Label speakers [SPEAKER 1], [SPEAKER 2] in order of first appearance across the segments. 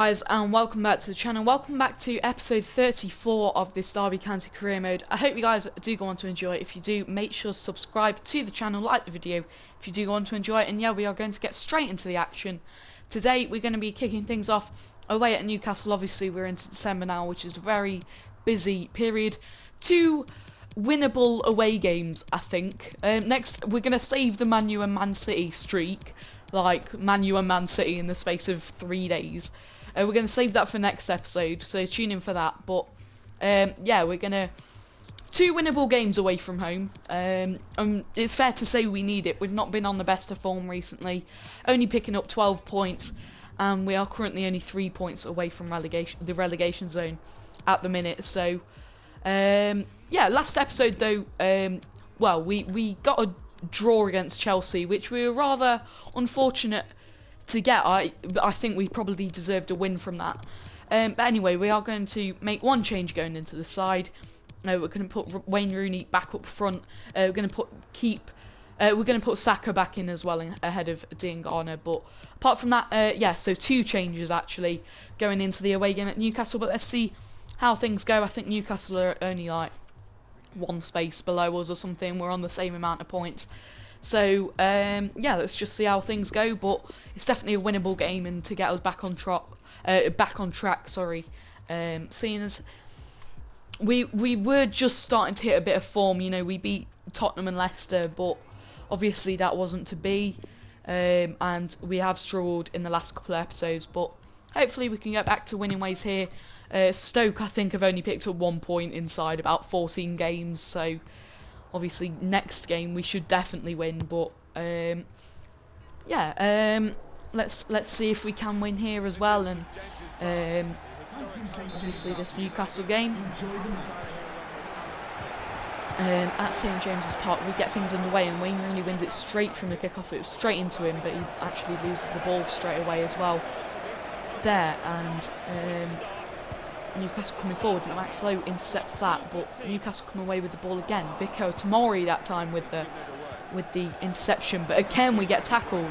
[SPEAKER 1] Guys, and welcome back to the channel. Welcome back to episode 34 of this Derby County career mode. I hope you guys do go on to enjoy it. If you do, make sure to subscribe to the channel, like the video if you do go on to enjoy it. And yeah, we are going to get straight into the action. Today we're going to be kicking things off away at Newcastle. Obviously we're into December now, which is a very busy period. Two winnable away games, I think. Next we're going to save the Man U and Man City streak, like Man U and Man City in the space of 3 days. We're going to save that for next episode, so tune in for that. But yeah, we're going to... 2 winnable games away from home. It's fair to say we need it. We've not been on the best of form recently, only picking up 12 points, and we are currently only 3 points away from the relegation zone at the minute. So yeah, last episode though, well, we got a draw against Chelsea, which we were rather unfortunate to get. I think we probably deserved a win from that. But anyway, we are going to make one change going into the side. We're going to put Wayne Rooney back up front. We're going to put Saka back in as well ahead of Dean Garner. But apart from that, yeah, so 2 changes actually going into the away game at Newcastle. But let's see how things go. I think Newcastle are only like 1 space below us or something. We're on the same amount of points. So yeah, let's just see how things go. But it's definitely a winnable game, and to get us back on track. Sorry, seeing as we were just starting to hit a bit of form. You know, we beat Tottenham and Leicester, but obviously that wasn't to be, and we have struggled in the last couple of episodes. But hopefully we can get back to winning ways here. Stoke, I think, have only picked up 1 point inside about 14 games, so obviously next game we should definitely win. But yeah, let's see if we can win here as well. And obviously this Newcastle game at St James's Park, we get things underway, and Wayne Rooney wins it straight from the kickoff. It was straight into him, but he actually loses the ball straight away as well there. And Newcastle coming forward, and Max Lowe intercepts that, but Newcastle come away with the ball again. Vico Tomori that time with the interception, but again we get tackled.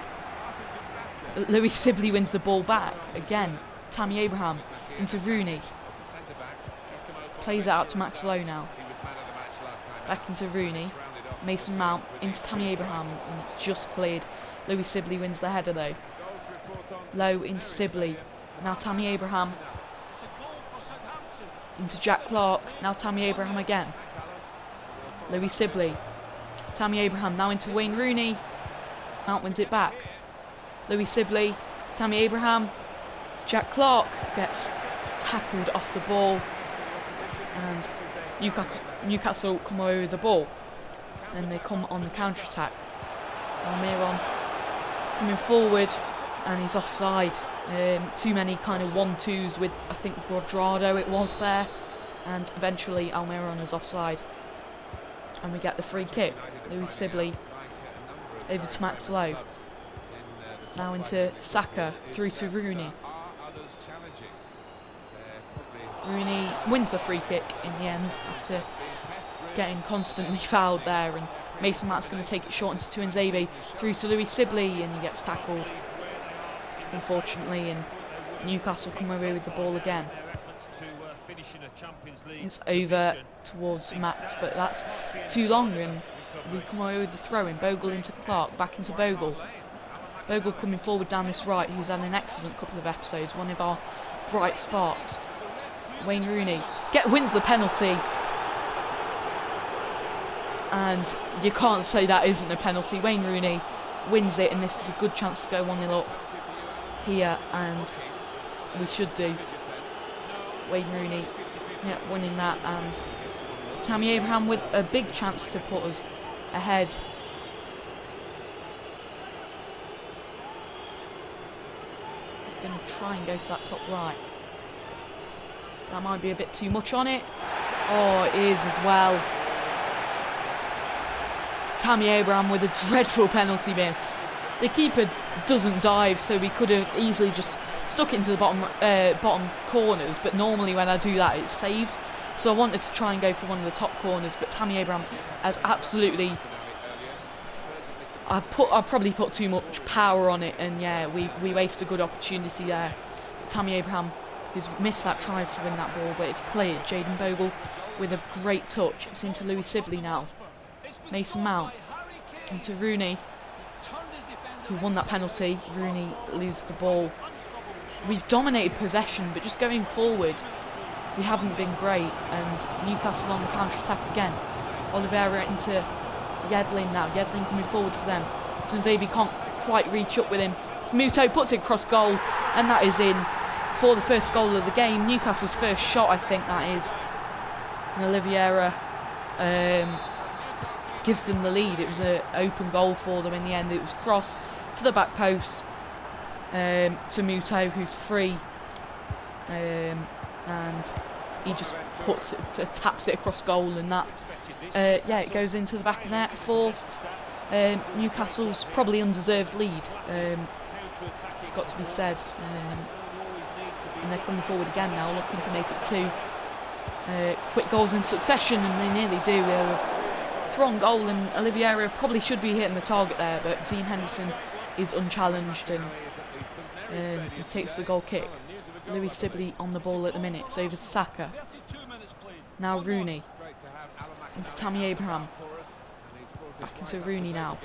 [SPEAKER 1] Louis Sibley wins the ball back again. Tammy Abraham into Rooney, plays it out to Max Lowe now. Back into Rooney, Mason Mount into Tammy Abraham, and it's just cleared. Louis Sibley wins the header though. Lowe into Sibley, now Tammy Abraham. Into Jack Clark, now Tammy Abraham again. Louis Sibley, Tammy Abraham now into Wayne Rooney. Mount wins it back. Louis Sibley, Tammy Abraham. Jack Clark gets tackled off the ball, and Newcastle come away with the ball, and they come on the counter attack. Almiron coming forward, and he's offside. Too many kind of 1-2s with, I think, Brodrado it was there, and eventually Almiron is offside, and we get the free kick. Louis Sibley over to Max Lowe, now into Saka, through to Rooney. Rooney wins the free kick in the end after getting constantly fouled there, and Mason Mount's going to take it short into Tuanzebe, through to Louis Sibley, and he gets tackled unfortunately, and Newcastle come away with the ball again. It's over towards Max, but that's too long, and we come away with the throw-in. Bogle into Clark, back into Bogle. Bogle coming forward down this right, who's had an excellent couple of episodes, one of our bright sparks. Wayne Rooney wins the penalty, and you can't say that isn't a penalty. Wayne Rooney wins it, and this is a good chance to go 1-0 up here, and we should do. Wayne Rooney, yeah, winning that, and Tammy Abraham with a big chance to put us ahead. He's going to try and go for that top right. That might be a bit too much on it. Oh, it is as well. Tammy Abraham with a dreadful penalty miss. The keeper doesn't dive, so we could have easily just stuck it into the bottom corners, but normally when I do that it's saved. So I wanted to try and go for one of the top corners, but Tammy Abraham has absolutely... I probably put too much power on it, and yeah, we waste a good opportunity there. Tammy Abraham, who's missed that, tries to win that ball, but it's cleared. Jayden Bogle with a great touch. It's into Louis Sibley now. Mason Mount into Rooney, who won that penalty. Rooney loses the ball. We've dominated possession, but just going forward, we haven't been great. And Newcastle on the counter-attack again. Oliveira into Yedlin now. Yedlin coming forward for them. Tunzabi can't quite reach up with him. Muto puts it across goal, and that is in for the first goal of the game. Newcastle's first shot, I think that is. And Oliveira gives them the lead. It was an open goal for them in the end. It was crossed to the back post to Muto, who's free, and he just taps it across goal, and that yeah, it goes into the back of the net for Newcastle's probably undeserved lead. It's got to be said, and they're coming forward again now, looking to make it 2 quick goals in succession, and they nearly do. Thrown goal, and Oliveira probably should be hitting the target there, but Dean Henderson is unchallenged, and he takes the goal kick. Louis Sibley on the ball at the minute. It's over to Saka. Now Rooney into Tammy Abraham. Back into Rooney now.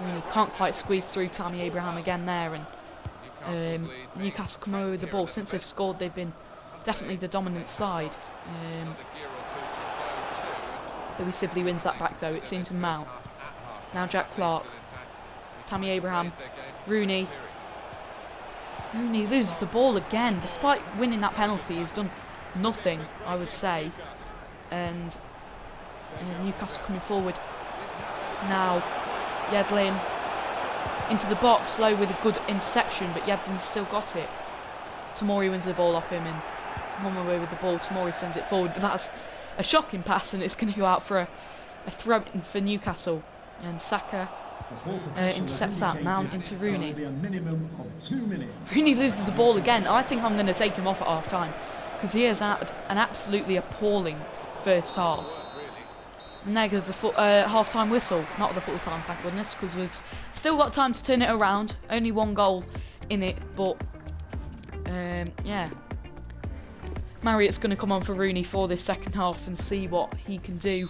[SPEAKER 1] Rooney can't quite squeeze through Tammy Abraham again there, and Newcastle come over with the ball. Since they've scored, they've been definitely the dominant side. Louis Sibley wins that back though. It's into Mount. Now Jack Clark. Tammy Abraham. Rooney. Rooney loses the ball again. Despite winning that penalty, he's done nothing, I would say. And Newcastle coming forward. Now Yedlin into the box, low with a good interception, but Yedlin's still got it. Tomori wins the ball off him, and one away with the ball. Tomori sends it forward, but that's a shocking pass, and it's going to go out for a throw for Newcastle. And Saka intercepts that. Mount into Rooney. Rooney loses the ball again. I think I'm going to take him off at half time, because he has had an absolutely appalling first half. And there goes the half-time whistle. Not the full time, thank goodness, because we've still got time to turn it around. Only 1 goal in it, but yeah. Marriott's going to come on for Rooney for this second half and see what he can do.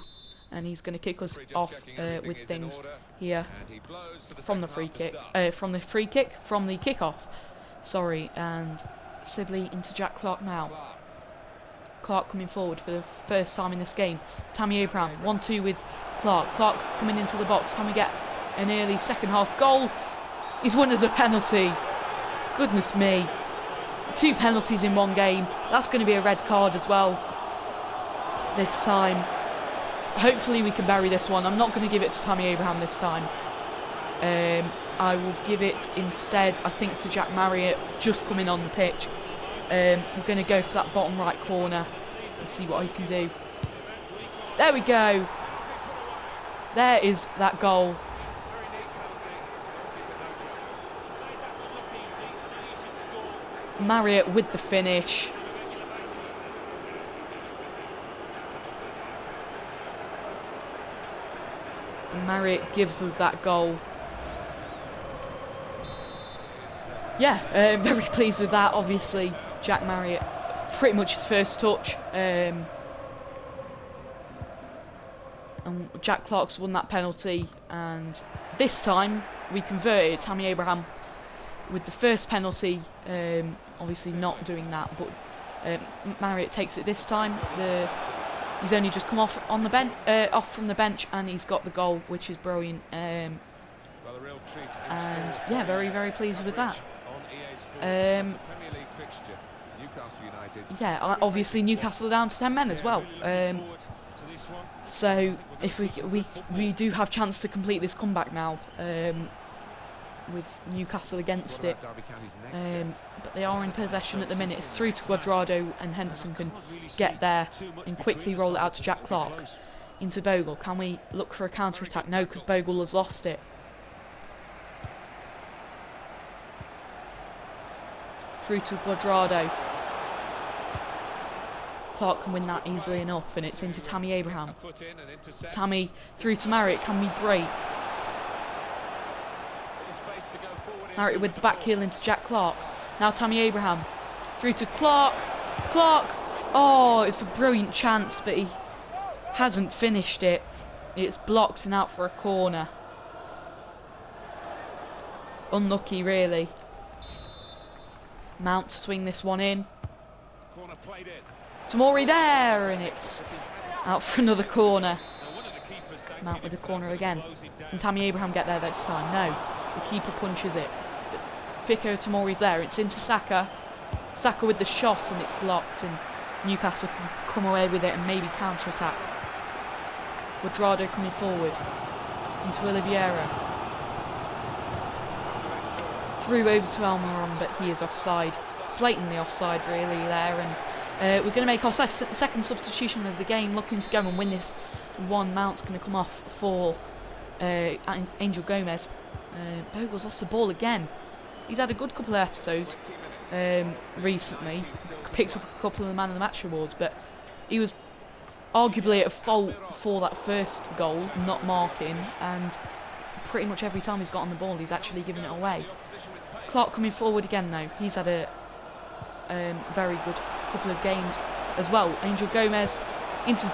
[SPEAKER 1] And he's going to kick us off with things here from the free kick. From the kickoff. Sorry, and Sibley into Jack Clark now. Clark coming forward for the first time in this game. Tammy Abraham, 1-2 with Clark. Clark coming into the box. Can we get an early second half goal? He's won as a penalty. Goodness me. 2 penalties in 1 game. That's going to be a red card as well this time. Hopefully we can bury this one. I'm not going to give it to Tammy Abraham this time. I will give it instead, I think, to Jack Marriott, just coming on the pitch. We're going to go for that bottom right corner and see what he can do. There we go. There is that goal. Marriott with the finish. Marriott gives us that goal. Yeah, very pleased with that. Obviously, Jack Marriott, pretty much his first touch. And Jack Clark's won that penalty, and this time we converted. Tammy Abraham with the first penalty, obviously not doing that, but Marriott takes it this time. He's only just come off on the bench, off from the bench, and he's got the goal, which is brilliant. And yeah, very, very pleased with that. Yeah, obviously Newcastle are down to 10 men as well. So if we do have chance to complete this comeback now, with Newcastle against it, but they are in possession at the minute. It's through to Cuadrado, and Henderson can get there and quickly roll it out to Jack Clark into Bogle. Can we look for a counter-attack? No, because Bogle has lost it. Through to Cuadrado. Clark can win that easily enough, and it's into Tammy Abraham. Tammy through to Marriott. Can we break? Marriott with the back heel into Jack Clark. Now Tammy Abraham. Through to Clark. Clark. Oh, it's a brilliant chance, but he hasn't finished it. It's blocked and out for a corner. Unlucky, really. Mount to swing this one in. Tamori there, and it's out for another corner. Mount with the corner again. Can Tammy Abraham get there this time? No. The keeper punches it. But Fiko Tamori's there. It's into Saka. Saka with the shot, and it's blocked, and Newcastle can come away with it and maybe counter-attack. Guadrado coming forward into Oliveira. It's through over to Almiron, but he is offside. Blatantly offside, really, there. And we're going to make our second substitution of the game, looking to go and win this one. Mount's going to come off for Angel Gomez. Bogle's lost the ball again. He's had a good couple of episodes recently. Picked up a couple of the Man of the Match awards, but he was arguably at fault for that first goal, not marking, and pretty much every time he's got on the ball, he's actually giving it away. Clark coming forward again, though. He's had a very good couple of games as well. Angel Gomez into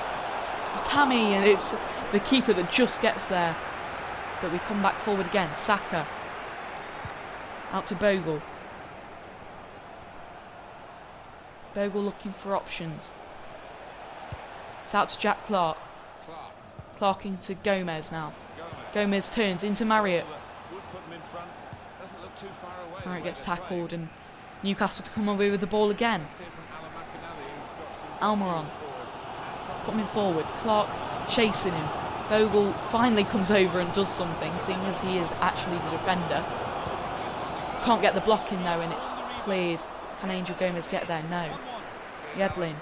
[SPEAKER 1] Tammy, and it's the keeper that just gets there. But we come back forward again. Saka. Out to Bogle. Bogle looking for options. It's out to Jack Clark. Clark into Gomez now. Gomez turns into Marriott. Marriott gets tackled, and Newcastle come away with the ball again. Almiron coming forward. Clark chasing him. Bogle finally comes over and does something, seeing as he is actually the defender. Can't get the block in though, and it's cleared. Can Angel Gomez get there? No. Yedlin.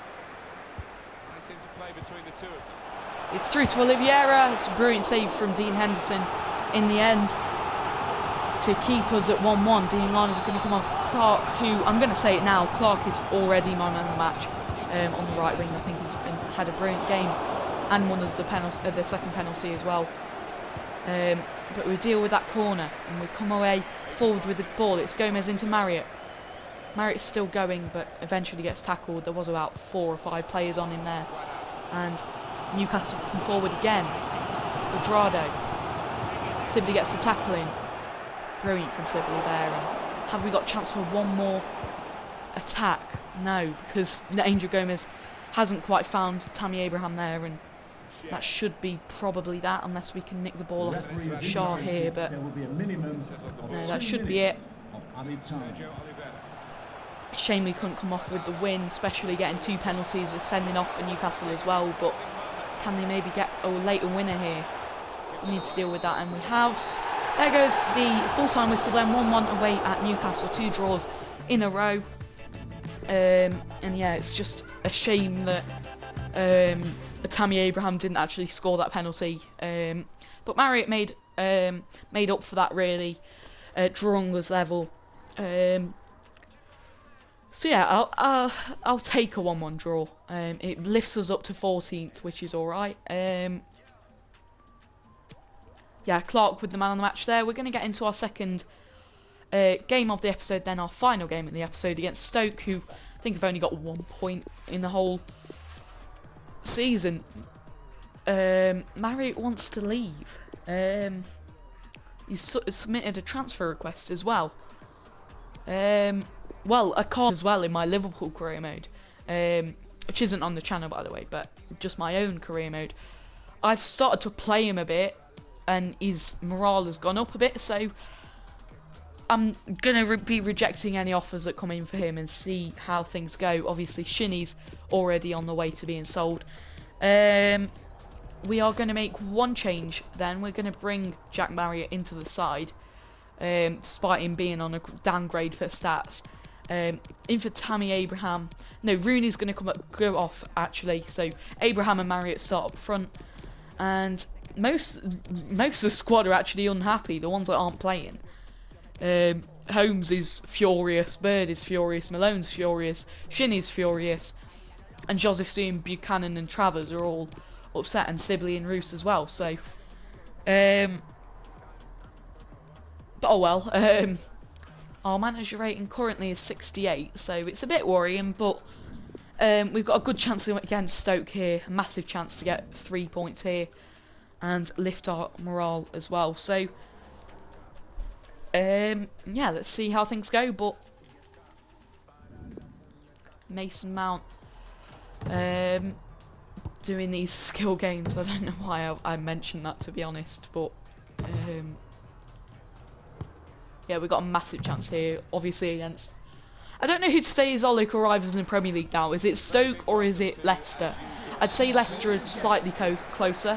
[SPEAKER 1] It's through to Oliveira. It's a brilliant save from Dean Henderson in the end to keep us at 1-1. Dean Lina's going to come off Clark, who, I'm going to say it now, Clark is already my man of the match on the right wing. I think he's had a brilliant game and won us the second penalty as well. But we deal with that corner and we come away forward with the ball. It's Gomez into Marriott. Marriott's still going, but eventually gets tackled. There was about 4 or 5 players on him there. And Newcastle come forward again. Guadrado. Sibley gets the tackle in. Brilliant from Sibley there. And have we got a chance for one more attack? No, because Angel Gomez hasn't quite found Tammy Abraham there, and that should be probably that, unless we can nick the ball off Shah here, but no, that should be it. Shame we couldn't come off with the win, especially getting 2 penalties or sending off for Newcastle as well, but can they maybe get a later winner here? We need to deal with that, and we have. There goes the full-time whistle then, 1-1 away at Newcastle, 2 draws in a row. And yeah, it's just a shame that Tammy Abraham didn't actually score that penalty. But Marriott made up for that, really, drawing us level. So yeah, I'll take a 1-1 draw. It lifts us up to 14th, which is all right. Yeah, Clark with the man on the match there. We're going to get into our second game of the episode, then our final game of the episode against Stoke, who I think have only got 1 point in the whole season. Marriott wants to leave. He's submitted a transfer request as well. Well, a card as well in my Liverpool career mode, which isn't on the channel, by the way, but just my own career mode. I've started to play him a bit, and his morale has gone up a bit, so I'm going to be rejecting any offers that come in for him and see how things go. Obviously, Shinny's already on the way to being sold. We are going to make one change then. We're going to bring Jack Marriott into the side, despite him being on a downgrade for stats. In for Tammy Abraham. No, Rooney's going to go off, actually. So Abraham and Marriott start up front. And most of the squad are actually unhappy, the ones that aren't playing. Holmes is furious, Bird is furious, Malone's furious, Shinny's furious, and Josephine, Buchanan and Travers are all upset, and Sibley and Roos as well, so but oh well. Our manager rating currently is 68, so it's a bit worrying, but we've got a good chance against Stoke here, a massive chance to get 3 points here and lift our morale as well. So, yeah, let's see how things go, but Mason Mount doing these skill games. I don't know why I mentioned that, to be honest, but yeah, we've got a massive chance here, obviously against... I don't know who to say is our local rivals in the Premier League now. Is it Stoke or is it Leicester? I'd say Leicester are slightly closer,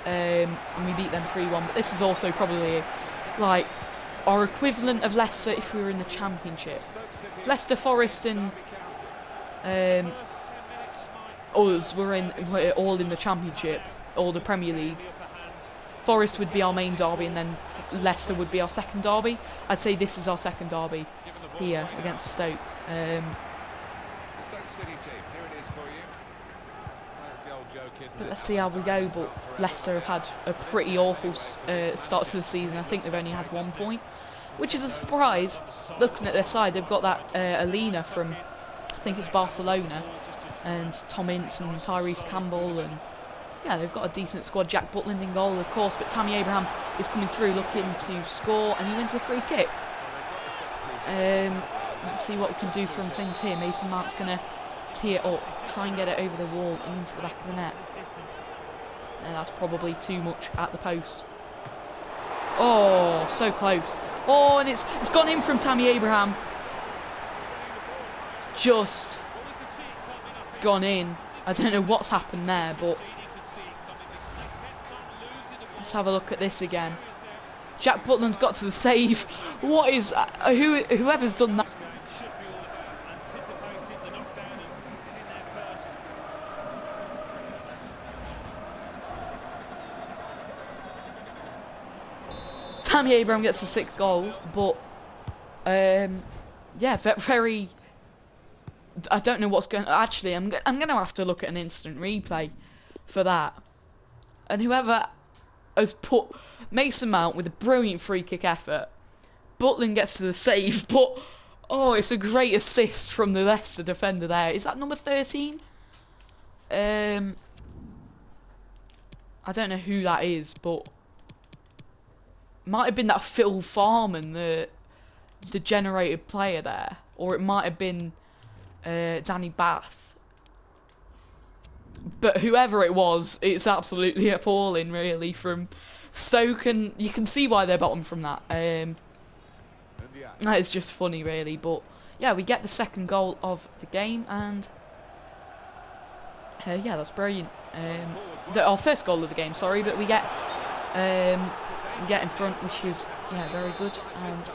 [SPEAKER 1] and we beat them 3-1, but this is also probably like our equivalent of Leicester if we were in the Championship. Leicester, Forest and us we're all in the Championship or the Premier League. Forest would be our main derby and then Leicester would be our second derby. I'd say this is our second derby here against Stoke. But let's see how we go. But Leicester have had a pretty awful start to the season. I think they've only had 1 point, which is a surprise. Looking at their side, they've got that Alina from, I think it's Barcelona, and Tom Ince and Tyrese Campbell, and yeah, they've got a decent squad. Jack Butland in goal, of course, but Tammy Abraham is coming through looking to score, and he wins the free kick. Let's see what we can do from things here. Mason Mount's going to tee it up, try and get it over the wall and into the back of the net. And that's probably too much at the post. Oh, so close. Oh, and it's gone in from Tammy Abraham. Just gone in. I don't know what's happened there, but let's have a look at this again. Jack Butland's got to the save. What is... whoever's done that... Tammy Abraham gets the 6th goal, but... yeah, very... I don't know what's going... Actually, I'm going to have to look at an instant replay for that. And whoever has put Mason Mount with a brilliant free kick effort, Butland gets to the save, but oh, it's a great assist from the Leicester defender there. Is that number 13? I don't know who that is, but might have been that Phil Farman, the generated player there, or it might have been Danny Bath. But whoever it was, it's absolutely appalling, really, from Stoke, and you can see why they're bottom from that. That is just funny, really. But yeah, we get the 2nd goal of the game, and yeah, that's brilliant. Our 1st goal of the game, sorry, but we get in front, which is very good, and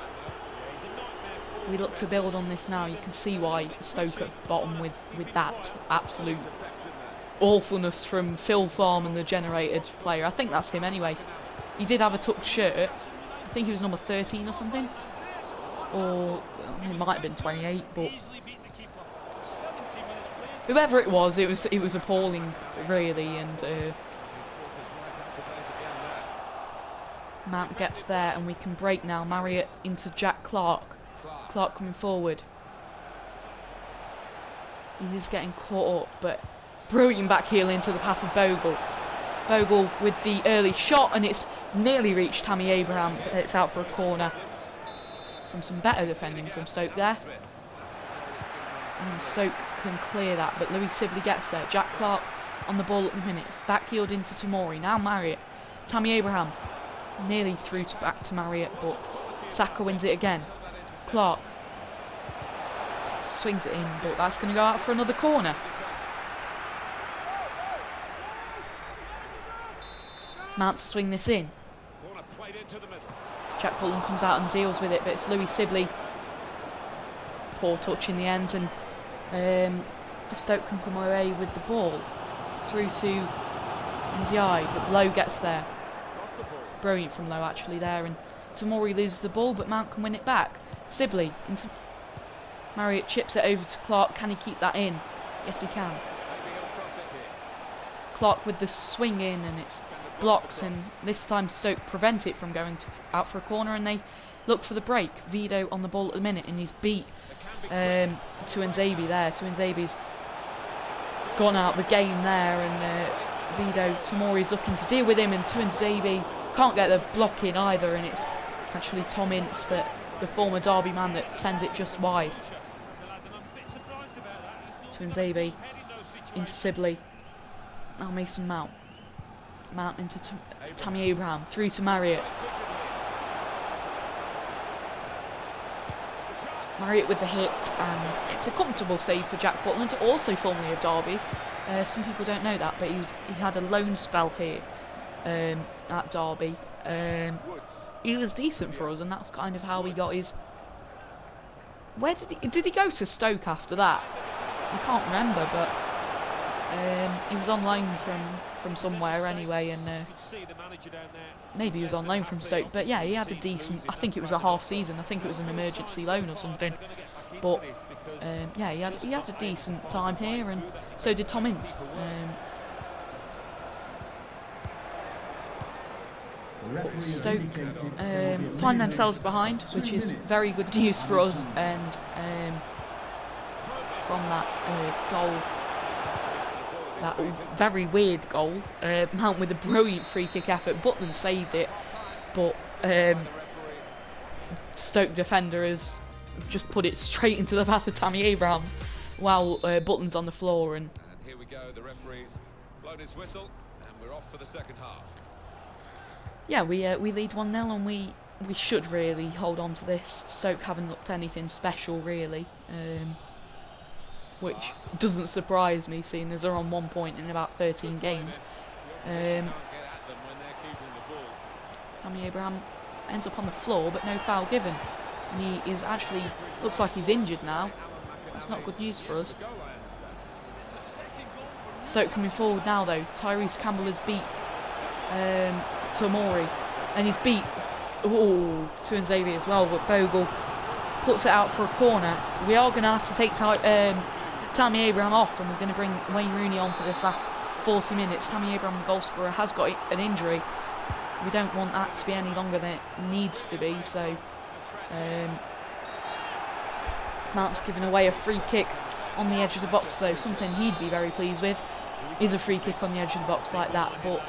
[SPEAKER 1] we look to build on this now. You can see why Stoke at bottom with that absolute awfulness from Phil Farman, the generated player. I think that's him anyway. He did have a tucked shirt. I think he was number 13 or something. Or it might have been 28, but whoever it was appalling, really. And Mount gets there, and we can break now. Marriott into Jack Clark. Clark coming forward. He is getting caught up, but brilliant back heel into the path of Bogle. Bogle with the early shot, and it's nearly reached Tammy Abraham, but it's out for a corner from some better defending from Stoke there. And Stoke can clear that, but Louis Sibley gets there. Jack Clark on the ball at the minute. It's back heeled into Tomori. Now Marriott. Tammy Abraham nearly through to back to Marriott, but Saka wins it again. Clark swings it in, but that's going to go out for another corner. Mount to swing this in. Jack Butland comes out and deals with it, but it's Louis Sibley. Poor touch in the end, and Stoke can come away with the ball. It's through to Ndiaye, but Lowe gets there. Brilliant from Lowe actually there, and Tomori loses the ball, but Mount can win it back. Sibley into Marriott, chips it over to Clark. Can he keep that in? Yes, he can. Clark with the swing in, and it's blocked, and this time Stoke prevent it from going out for a corner, and they look for the break. Vido on the ball at the minute, and he's beat Tuanzebe there. Tuanzebe's gone out the game there, and Vido Tomori's looking to deal with him, and Tuanzebe can't get the block in either, and it's actually Tom Ince, the former Derby man, that sends it just wide. Tuanzebe into Sibley. Now Mason Mount. Mount into Tammy Abraham. Through to Marriott. Marriott with the hit, and it's a comfortable save for Jack Butland, also formerly of Derby. Some people don't know that, but he had a loan spell here at Derby. He was decent for us, and that's kind of how he got his... Where did he go to Stoke after that? I can't remember, but he was on loan from somewhere anyway, and maybe he was on loan from Stoke. But yeah, he had a decent... I think it was a half season. I think it was an emergency loan or something. But yeah, he had a decent time here, and so did Tom Ince. Stoke find themselves behind, which is very good news for us, and from that goal, that very weird goal, Mount with a brilliant free kick effort. Butland saved it, but Stoke defender has just put it straight into the path of Tammy Abraham while Butland's on the floor. And
[SPEAKER 2] here we go, the referee's blown his whistle, and we're off for the second half.
[SPEAKER 1] Yeah, we lead 1-0, and we should really hold on to this. Stoke haven't looked anything special really, which doesn't surprise me, seeing as they're on 1 point in about 13 games. Tammy Abraham ends up on the floor, but no foul given, and he is actually looks like he's injured now. That's not good news for us. Stoke coming forward now though. Tyrese Campbell has beat Tomori, and he's beat Tuanzebe as well, but Bogle puts it out for a corner. We are going to have to take Tammy Abraham off, and we're going to bring Wayne Rooney on for this last 40 minutes. Tammy Abraham, the goal scorer, has got an injury. We don't want that to be any longer than it needs to be, so Mount's given away a free kick on the edge of the box though. Something he'd be very pleased with is a free kick on the edge of the box like that, but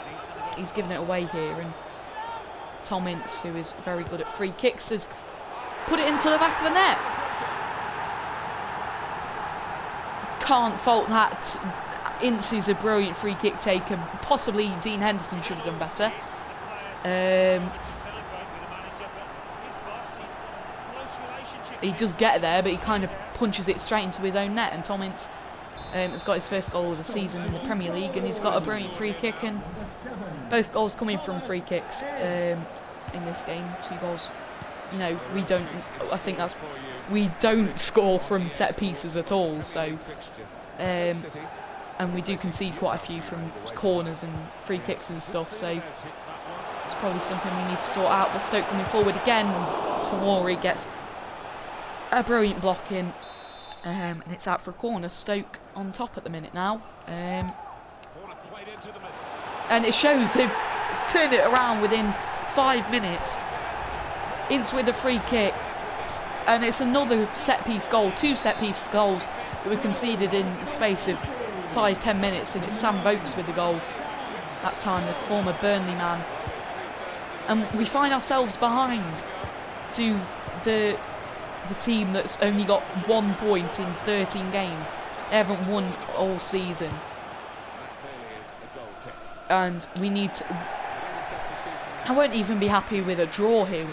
[SPEAKER 1] he's given it away here, and Tom Ince, who is very good at free kicks, has put it into the back of the net. Can't fault that. Ince is a brilliant free kick taker. Possibly Dean Henderson should have done better. He does get there, but he kind of punches it straight into his own net, and Tom Ince has got his first goal of the season in the Premier League, and he's got a brilliant free kick, and both goals coming from free kicks in this game. 2 goals. You know, we don't score from set pieces at all, so and we do concede quite a few from corners and free kicks and stuff, so it's probably something we need to sort out. But Stoke coming forward again. Tomori gets a brilliant block in, and it's out for a corner. Stoke on top at the minute now, and it shows they've turned it around within 5 minutes. Ince with a free kick, and it's another set-piece goal. 2 set-piece goals that were conceded in the space of 5-10 minutes, and it's Sam Vokes with the goal that time, the former Burnley man. And we find ourselves behind to the team that's only got 1 point in 13 games. They haven't won all season, and we need to... I won't even be happy with a draw here.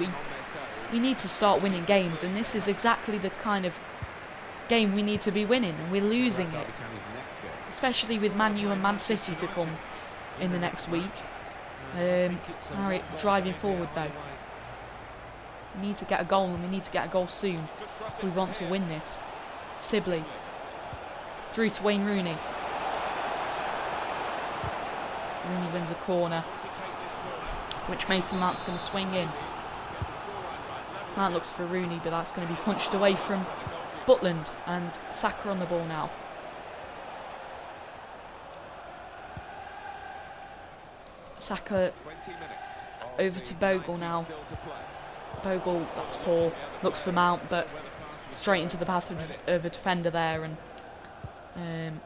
[SPEAKER 1] We need to start winning games, and this is exactly the kind of game we need to be winning, and we're losing it, especially with Man U and Man City to come in the next week. Marriott driving forward though. We need to get a goal, and we need to get a goal soon if we want to win this. Sibley through to Wayne Rooney. Rooney wins a corner, which Mason Mount's going to swing in. Mount looks for Rooney, but that's going to be punched away from Butland, and Saka on the ball now. Saka over to Bogle now. Bogle, that's poor. Looks for Mount, but straight into the path of a defender there. And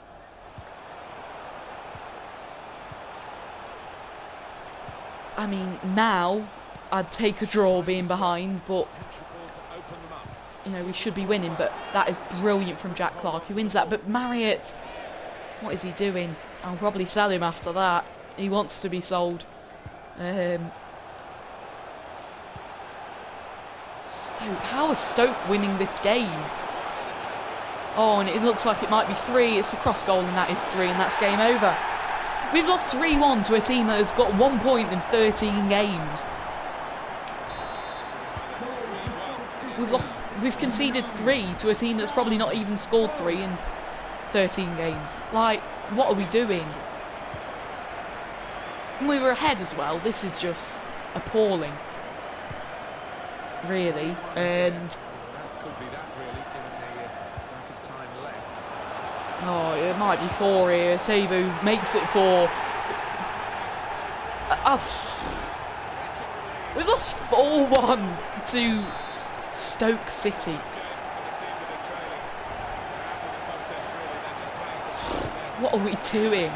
[SPEAKER 1] I mean, now I'd take a draw being behind, but you know, we should be winning. But that is brilliant from Jack Clark, who wins that. But Marriott, what is he doing? I'll probably sell him after that. He wants to be sold. Stoke, how is Stoke winning this game? Oh, and it looks like it might be 3. It's a cross goal, and that is 3, and that's game over. We've lost 3-1 to a team that has got 1 point in 13 games. We've conceded 3 to a team that's probably not even scored 3 in 13 games. Like, what are we doing? And we were ahead as well. This is just appalling, really. And oh, it might be 4 here. Tebu makes it 4. We've lost 4-1 to Stoke City. What are we doing?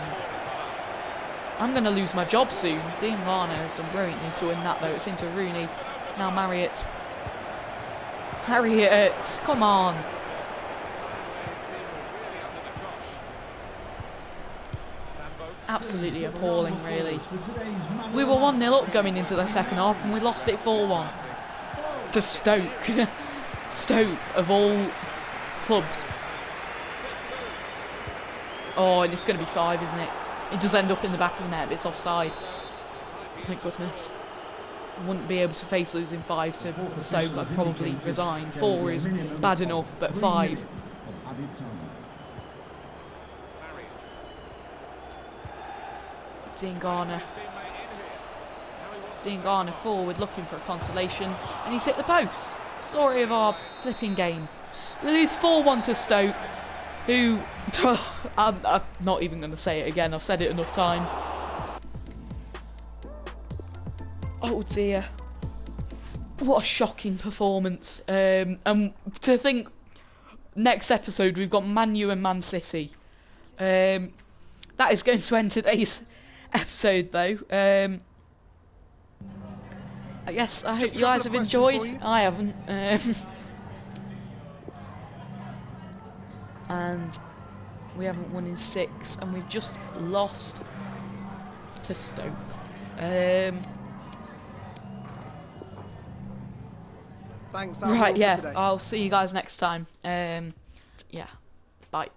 [SPEAKER 1] I'm going to lose my job soon. Dean Varner has done brilliantly to win that, though. It's into Rooney. Now Marriott. Marriott, come on. Absolutely appalling, really. We were 1-0 up going into the second half, and we lost it 4-1. To Stoke. Stoke, of all clubs. Oh, and it's going to be 5, isn't it? It does end up in the back of the net, but it's offside. Thank goodness. I wouldn't be able to face losing 5 to Stoke. I'd probably resign. 4 is bad enough, but 5. Dean Garner. Dean Garner forward, looking for a consolation, and he's hit the post. Story of our flipping game. We lose 4-1 to Stoke, who... I'm not even going to say it again, I've said it enough times. Oh dear. What a shocking performance. And to think, next episode we've got Man U and Man City. That is going to end today's episode, though. I guess I hope you guys have enjoyed. I haven't. And we haven't won in 6, and we've just lost to Stoke.
[SPEAKER 3] Thanks.
[SPEAKER 1] Right, yeah. I'll see you guys next time. Yeah. Bye.